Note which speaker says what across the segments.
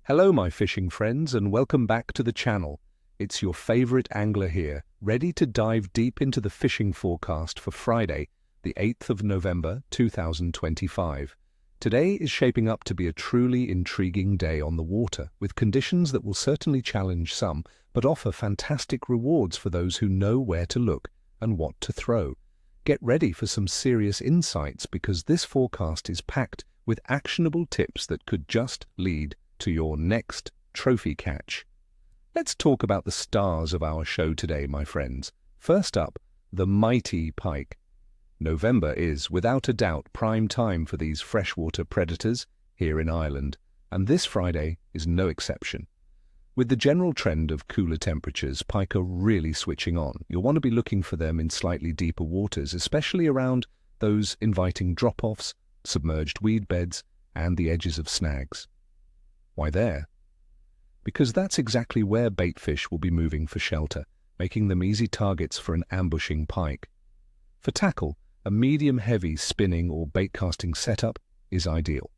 Speaker 1: Hello my fishing friends and welcome back to the channel. It's your favorite angler here, ready to dive deep into the fishing forecast for Friday, the 8th of November 2025. Today is shaping up to be a truly intriguing day on the water, with conditions that will certainly challenge some, but offer fantastic rewards for those who know where to look and what to throw. Get ready for some serious insights because this forecast is packed with actionable tips that could just lead to your next trophy catch. Let's talk about the stars of our show today, my friends. First up, the mighty pike. November is, without a doubt, prime time for these freshwater predators here in Ireland, and this Friday is no exception. With the general trend of cooler temperatures, pike are really switching on. You'll want to be looking for them in slightly deeper waters, especially around those inviting drop-offs, submerged weed beds, and the edges of snags. Why there? Because that's exactly where baitfish will be moving for shelter, making them easy targets for an ambushing pike. For tackle, a medium-heavy spinning or bait-casting setup is ideal.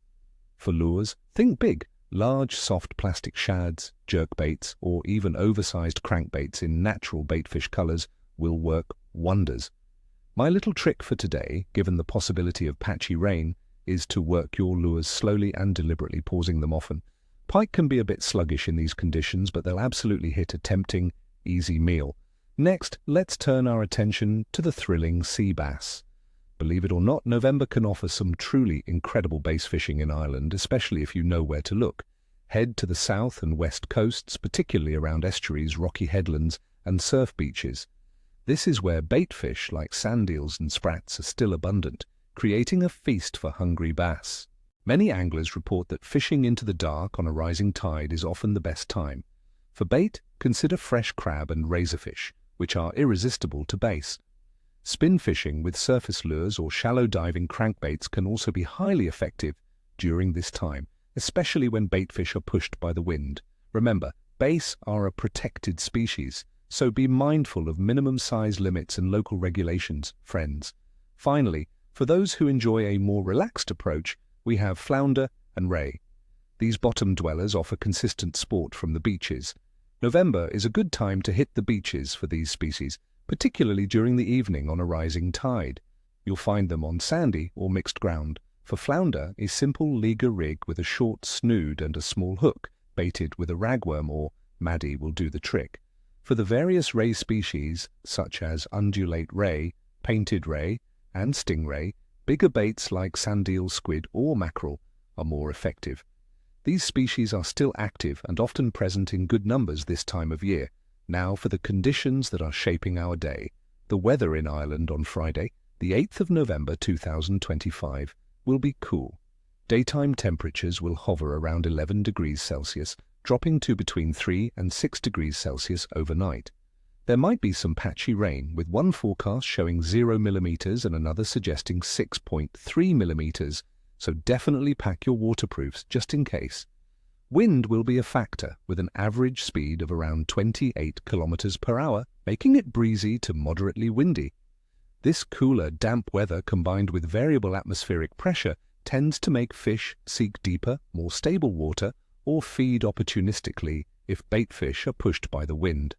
Speaker 1: For lures, think big. Large, soft plastic shads, jerkbaits, or even oversized crankbaits in natural baitfish colors will work wonders. My little trick for today, given the possibility of patchy rain, is to work your lures slowly and deliberately, pausing them often. Pike can be a bit sluggish in these conditions, but they'll absolutely hit a tempting, easy meal. Next, let's turn our attention to the thrilling sea bass. Believe it or not, November can offer some truly incredible bass fishing in Ireland, especially if you know where to look. Head to the south and west coasts, particularly around estuaries, rocky headlands, and surf beaches. This is where baitfish like sand eels and sprats are still abundant, creating a feast for hungry bass. Many anglers report that fishing into the dark on a rising tide is often the best time. For bait, consider fresh crab and razorfish, which are irresistible to bass. Spin fishing with surface lures or shallow diving crankbaits can also be highly effective during this time, especially when baitfish are pushed by the wind. Remember, bass are a protected species, so be mindful of minimum size limits and local regulations, friends. Finally, for those who enjoy a more relaxed approach, we have flounder and ray. These bottom dwellers offer consistent sport from the beaches. November is a good time to hit the beaches for these species, particularly during the evening on a rising tide. You'll find them on sandy or mixed ground. For flounder, a simple leaguer rig with a short snood and a small hook, baited with a ragworm or maddie will do the trick. For the various ray species, such as undulate ray, painted ray, and stingray, bigger baits like sand eel, squid, or mackerel are more effective. These species are still active and often present in good numbers this time of year. Now for the conditions that are shaping our day. The weather in Ireland on Friday, the 8th of November 2025, will be cool. Daytime temperatures will hover around 11 degrees Celsius, dropping to between 3 and 6 degrees Celsius overnight. There might be some patchy rain, with one forecast showing 0 millimeters and another suggesting 6.3 millimeters, so definitely pack your waterproofs just in case. Wind will be a factor, with an average speed of around 28 kilometers per hour, making it breezy to moderately windy. This cooler, damp weather combined with variable atmospheric pressure tends to make fish seek deeper, more stable water or feed opportunistically if baitfish are pushed by the wind.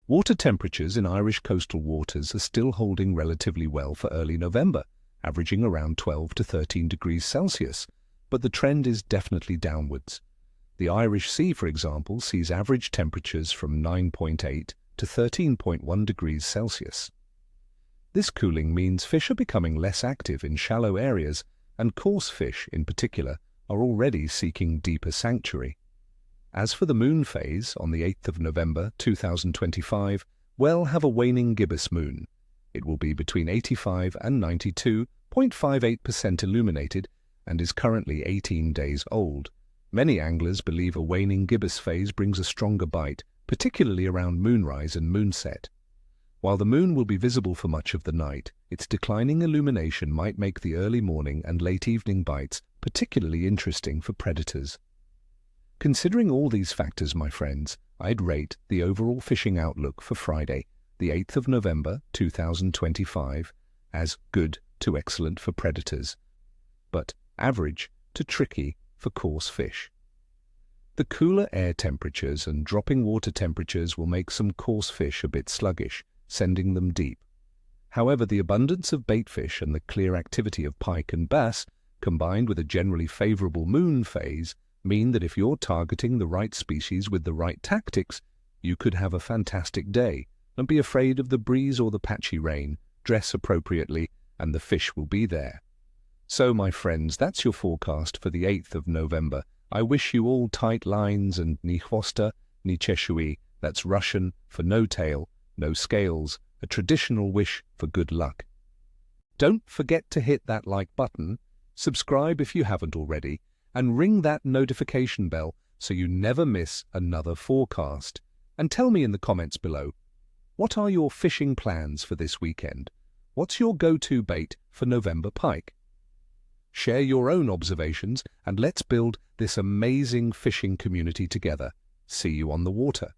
Speaker 1: Water temperatures in Irish coastal waters are still holding relatively well for early November, averaging around 12 to 13 degrees Celsius, but the trend is definitely downwards. The Irish Sea, for example, sees average temperatures from 9.8 to 13.1 degrees Celsius. This cooling means fish are becoming less active in shallow areas, and coarse fish, in particular, are already seeking deeper sanctuary. As for the moon phase, on the 8th of November 2025, we'll have a waning gibbous moon. It will be between 85 and 92.58% illuminated and is currently 18 days old. Many anglers believe a waning gibbous phase brings a stronger bite, particularly around moonrise and moonset. While the moon will be visible for much of the night, its declining illumination might make the early morning and late evening bites particularly interesting for predators. Considering all these factors, my friends, I'd rate the overall fishing outlook for Friday, the 8th of November 2025, as good to excellent for predators, but average to tricky for coarse fish. The cooler air temperatures and dropping water temperatures will make some coarse fish a bit sluggish, sending them deep. However, the abundance of baitfish and the clear activity of pike and bass, combined with a generally favorable moon phase, mean that if you're targeting the right species with the right tactics, you could have a fantastic day. Don't be afraid of the breeze or the patchy rain. Dress appropriately, and the fish will be there. So, my friends, that's your forecast for the 8th of November. I wish you all tight lines and ni chvosta, ni cheshui, that's Russian for no tail, no scales, a traditional wish for good luck. Don't forget to hit that like button, subscribe if you haven't already, and ring that notification bell so you never miss another forecast. And tell me in the comments below, what are your fishing plans for this weekend? What's your go-to bait for November pike? Share your own observations and let's build this amazing fishing community together. See you on the water.